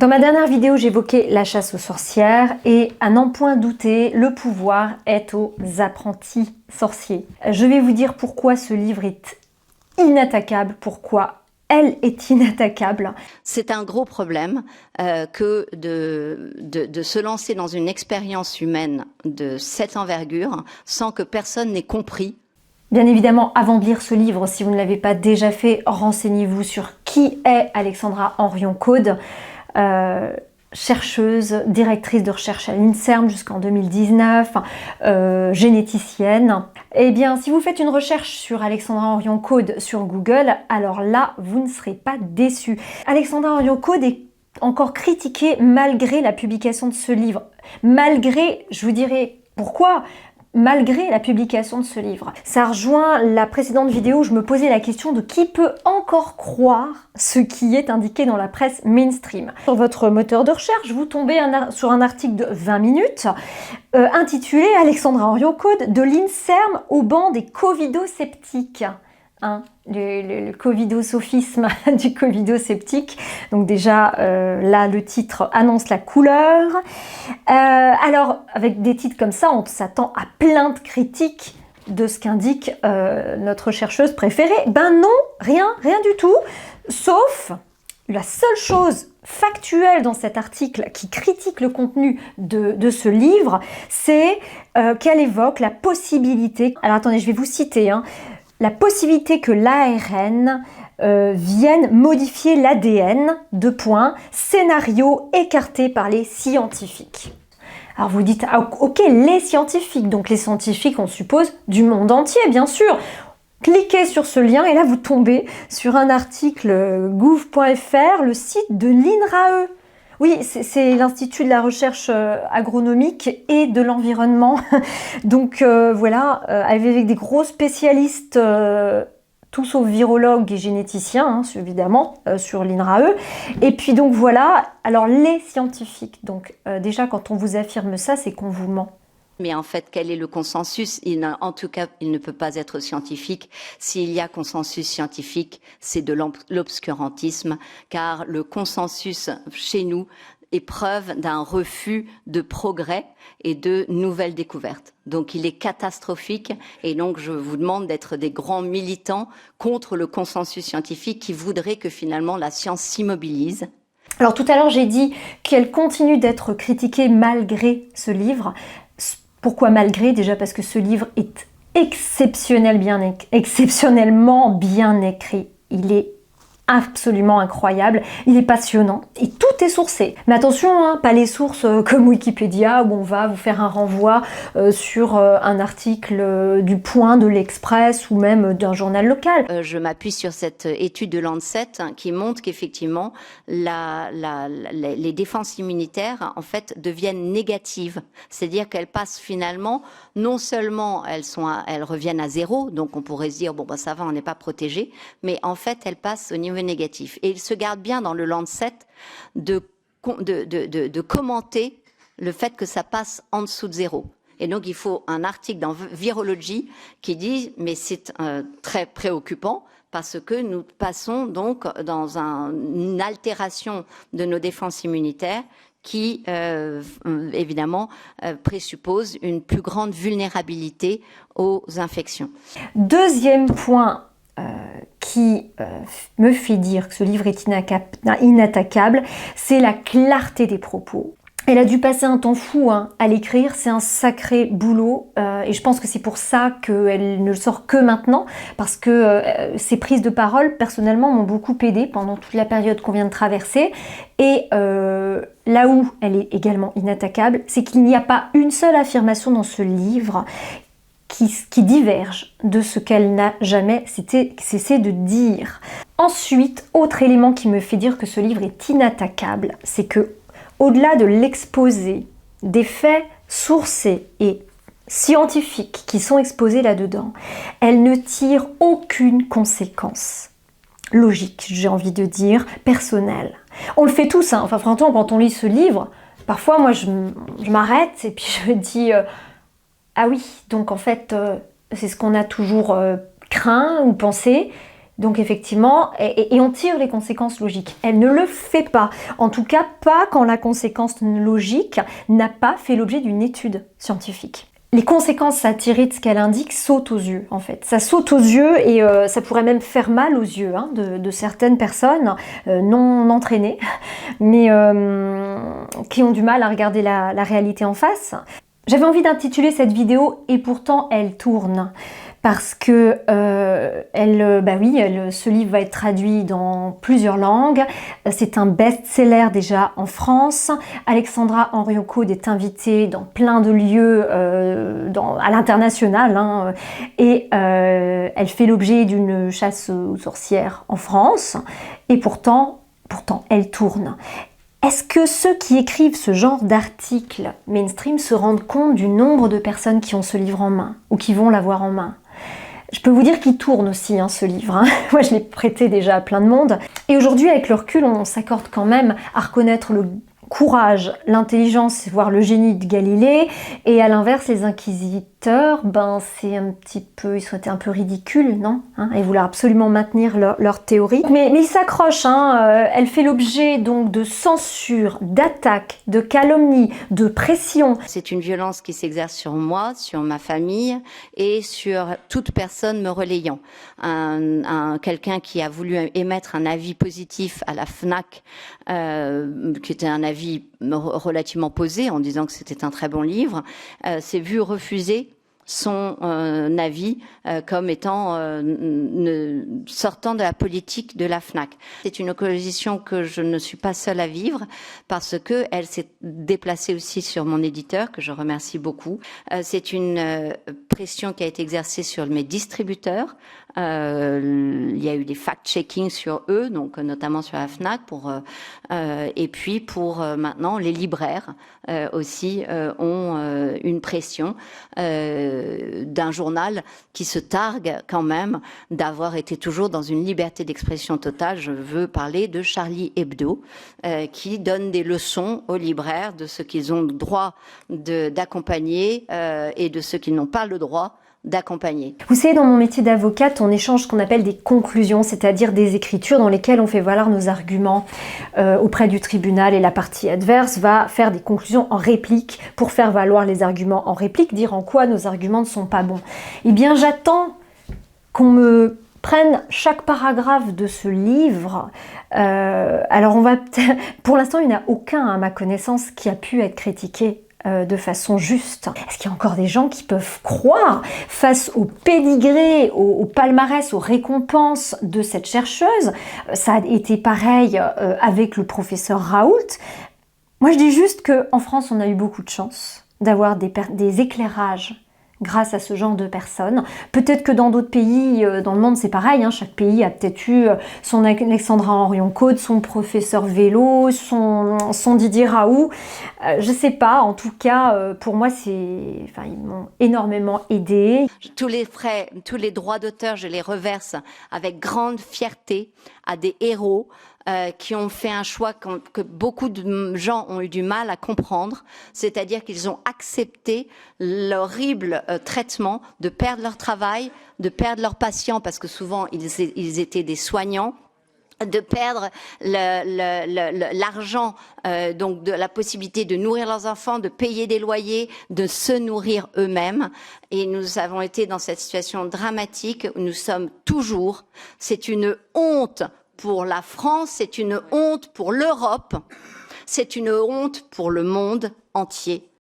Dans ma dernière vidéo, j'évoquais la chasse aux sorcières et à n'en point douter, le pouvoir est aux apprentis sorciers. Je vais vous dire pourquoi ce livre est inattaquable, pourquoi elle est inattaquable. C'est un gros problème que de se lancer dans une expérience humaine de cette envergure sans que personne n'ait compris. Bien évidemment, avant de lire ce livre, si vous ne l'avez pas déjà fait, renseignez-vous sur qui est Alexandra Henrion-Caude, chercheuse, directrice de recherche à l'INSERM jusqu'en 2019, généticienne. Eh bien, si vous faites une recherche sur Alexandra Henrion-Caude sur Google, alors là, vous ne serez pas déçus. Alexandra Henrion-Caude est encore critiquée malgré la publication de ce livre. Malgré, je vous dirai pourquoi, malgré la publication de ce livre. Ça rejoint la précédente vidéo où je me posais la question de qui peut encore croire ce qui est indiqué dans la presse mainstream. Sur votre moteur de recherche, vous tombez sur un article de 20 minutes intitulé « Alexandra Henrion-Caude de l'INSERM au banc des covidosceptiques ». Le covidosophisme du covidosceptique. Donc déjà, là, le titre annonce la couleur. Alors, avec des titres comme ça, on s'attend à plein de critiques de ce qu'indique notre chercheuse préférée. Ben non, rien du tout, sauf la seule chose factuelle dans cet article qui critique le contenu de ce livre, c'est qu'elle évoque la possibilité, alors attendez, je vais vous citer, la possibilité que l'ARN vienne modifier l'ADN, scénario écarté par les scientifiques. Alors vous dites, ah, ok, les scientifiques, donc les scientifiques, on suppose, du monde entier, bien sûr. Cliquez sur ce lien et là vous tombez sur un article gouv.fr, le site de l'INRAE. Oui, c'est l'Institut de la recherche agronomique et de l'environnement. Donc voilà, avec des gros spécialistes, tous sauf virologues et généticiens, évidemment, sur l'INRAE. Et puis donc voilà, alors les scientifiques, donc déjà quand on vous affirme ça, c'est qu'on vous ment. Mais en fait, quel est le consensus? En tout cas, il ne peut pas être scientifique. S'il y a consensus scientifique, c'est de l'obscurantisme, car le consensus chez nous est preuve d'un refus de progrès et de nouvelles découvertes. Donc il est catastrophique et donc je vous demande d'être des grands militants contre le consensus scientifique qui voudrait que finalement la science s'immobilise. Alors tout à l'heure, j'ai dit qu'elle continue d'être critiquée malgré ce livre. Pourquoi malgré? Déjà parce que ce livre est exceptionnellement bien écrit. Il est absolument incroyable, il est passionnant et tout est sourcé. Mais attention, pas les sources comme Wikipédia où on va vous faire un renvoi sur un article du Point, de l'Express ou même d'un journal local. Je m'appuie sur cette étude de Lancet qui montre qu'effectivement les défenses immunitaires en fait deviennent négatives, c'est-à-dire qu'elles passent finalement, non seulement elles reviennent à zéro, donc on pourrait se dire bon ça va, on n'est pas protégé, mais en fait elles passent au niveau négatif. Et il se garde bien dans le Lancet de commenter le fait que ça passe en dessous de zéro. Et donc il faut un article dans Virology qui dit mais c'est très préoccupant parce que nous passons donc dans une altération de nos défenses immunitaires qui évidemment présuppose une plus grande vulnérabilité aux infections. Deuxième point qui me fait dire que ce livre est inattaquable, c'est la clarté des propos. Elle a dû passer un temps fou à l'écrire, c'est un sacré boulot et je pense que c'est pour ça qu'elle ne le sort que maintenant, parce que ses prises de parole, personnellement, m'ont beaucoup aidée pendant toute la période qu'on vient de traverser. Et là où elle est également inattaquable, c'est qu'il n'y a pas une seule affirmation dans ce livre qui diverge de ce qu'elle n'a jamais cessé de dire. Ensuite, autre élément qui me fait dire que ce livre est inattaquable, c'est que au-delà de l'exposé des faits sourcés et scientifiques qui sont exposés là-dedans, elle ne tire aucune conséquence logique, j'ai envie de dire, personnelle. On le fait tous, enfin franchement, quand on lit ce livre, parfois moi je m'arrête et puis je me dis ah oui, donc en fait c'est ce qu'on a toujours craint ou pensé, Donc effectivement, et on tire les conséquences logiques. Elle ne le fait pas. En tout cas, pas quand la conséquence logique n'a pas fait l'objet d'une étude scientifique. Les conséquences à tirer de ce qu'elle indique sautent aux yeux, en fait. Ça saute aux yeux et ça pourrait même faire mal aux yeux de certaines personnes non entraînées, mais qui ont du mal à regarder la réalité en face. J'avais envie d'intituler cette vidéo « Et pourtant, elle tourne ». Parce que ce livre va être traduit dans plusieurs langues. C'est un best-seller déjà en France. Alexandra Henriot-Caude est invitée dans plein de lieux à l'international. Et elle fait l'objet d'une chasse aux sorcières en France. Et pourtant, elle tourne. Est-ce que ceux qui écrivent ce genre d'articles mainstream se rendent compte du nombre de personnes qui ont ce livre en main ou qui vont l'avoir en main? Je peux vous dire qu'il tourne aussi, ce livre. Moi, je l'ai prêté déjà à plein de monde. Et aujourd'hui, avec le recul, on s'accorde quand même à reconnaître le courage, l'intelligence, voire le génie de Galilée. Et à l'inverse, les inquisiteurs, c'est un petit peu, ils ont été un peu ridicules, non? Ils voulaient absolument maintenir leur théorie. Mais ils s'accrochent, elle fait l'objet donc de censure, d'attaques, de calomnies, de pression. C'est une violence qui s'exerce sur moi, sur ma famille et sur toute personne me relayant. Quelqu'un qui a voulu émettre un avis positif à la FNAC, qui était un avis relativement posé en disant que c'était un très bon livre, s'est vu refuser son avis comme étant sortant de la politique de la FNAC. C'est une opposition que je ne suis pas seule à vivre parce que elle s'est déplacée aussi sur mon éditeur, que je remercie beaucoup. C'est une pression qui a été exercée sur mes distributeurs. Il y a eu des fact-checking sur eux, donc notamment sur la FNAC, et puis pour maintenant les libraires aussi ont une pression d'un journal qui se targue quand même d'avoir été toujours dans une liberté d'expression totale. Je veux parler de Charlie Hebdo, qui donne des leçons aux libraires de ce qu'ils ont le droit d'accompagner et de ce qu'ils n'ont pas le droit d'accompagner. Vous savez, dans mon métier d'avocate, on échange ce qu'on appelle des conclusions, c'est-à-dire des écritures dans lesquelles on fait valoir nos arguments auprès du tribunal et la partie adverse va faire des conclusions en réplique pour faire valoir les arguments en réplique, dire en quoi nos arguments ne sont pas bons. Eh bien, j'attends qu'on me prenne chaque paragraphe de ce livre. Alors, pour l'instant, il n'y en a aucun, à ma connaissance, qui a pu être critiqué de façon juste. Est-ce qu'il y a encore des gens qui peuvent croire face au pédigré, au palmarès, aux récompenses de cette chercheuse? Ça a été pareil avec le professeur Raoult. Moi, je dis juste qu'en France, on a eu beaucoup de chance d'avoir des éclairages grâce à ce genre de personnes. Peut-être que dans d'autres pays dans le monde, c'est pareil. Chaque pays a peut-être eu son Alexandra Henriot-Caude, son professeur Vélo, son Didier Raoult. Je sais pas. En tout cas, pour moi, ils m'ont énormément aidé. Tous les droits d'auteur, je les reverse avec grande fierté à des héros qui ont fait un choix que beaucoup de gens ont eu du mal à comprendre, c'est-à-dire qu'ils ont accepté l'horrible traitement de perdre leur travail, de perdre leurs patients, parce que souvent ils étaient des soignants, de perdre l'argent, donc de la possibilité de nourrir leurs enfants, de payer des loyers, de se nourrir eux-mêmes. Et nous avons été dans cette situation dramatique où nous sommes toujours. C'est une honte pour la France, c'est une honte pour l'Europe, c'est une honte pour le monde entier.